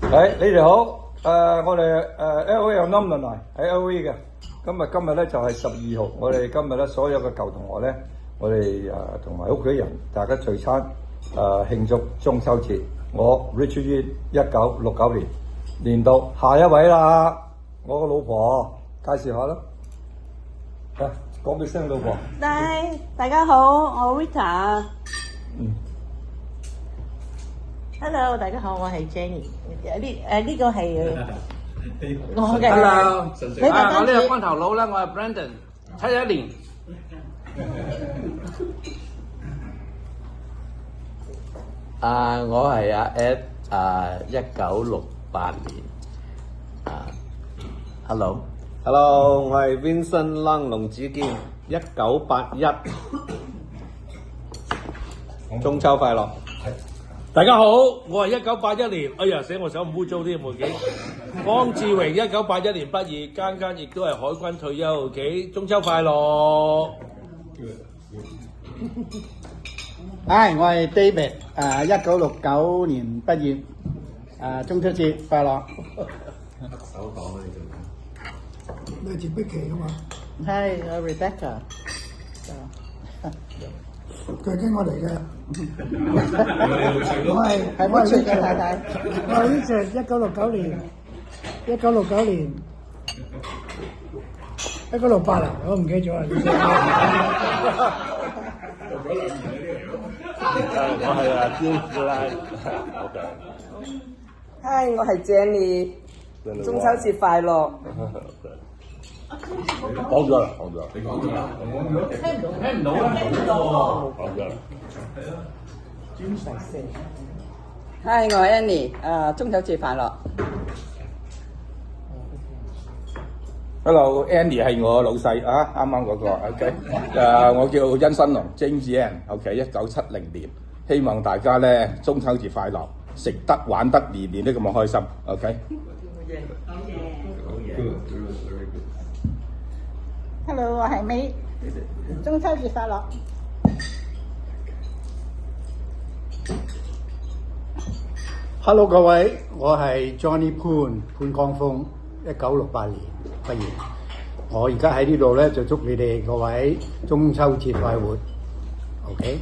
你哋好，我哋LA 有 Number 9喺 LA 嘅，今日咧就係12號，我哋今日咧所有嘅舊同學咧，我哋同埋屋企人大家聚餐，慶祝中秋節。我 Richard 1969年年度下一位啦，我個老婆介紹下啦，講俾聲老婆。大家好，我 Rita。Hello， 大家好，我係 Jenny。呢個係我嘅。Hello， 我呢個光頭佬咧，我係 Brandon， 71年。我係阿 Ed， 1968年。Hello， 我係 Vincent Lung 龍子健，1981。中秋快樂！大家好，我係1981年。哎呀，死我手唔污糟添，方志榮1981年畢業，間亦都係海軍退休。中秋快樂！Hi， 我係 David， 1969年畢業，中秋節快樂。手講啊，你係接碧琪啊嘛？係我 Rebecca。佢係跟我嚟嘅。我係Richard嘅太太。我係 Richard， 1969年，1968啦，我唔記得咗啦。我係Gilbert。Hi， 我係 Jenny， 中秋節快樂。講咗啦，你講咗啦。聽唔到啦。講咗啦。Hi， 我係 Annie， 中秋節快樂。Hello Andy 係我老細啊，啱啱嗰個 OK， 我叫殷新龍 James Yan，OK， 1970年，希望大家咧中秋節快樂，食得玩得，年年都咁開心 ，OK。Hello， 我係 May， 中秋節快樂。Hello 各位，我係 Johnny 潘江峰，1968年畢業。我而家喺呢度咧，就祝你哋各位中秋節快活。OK。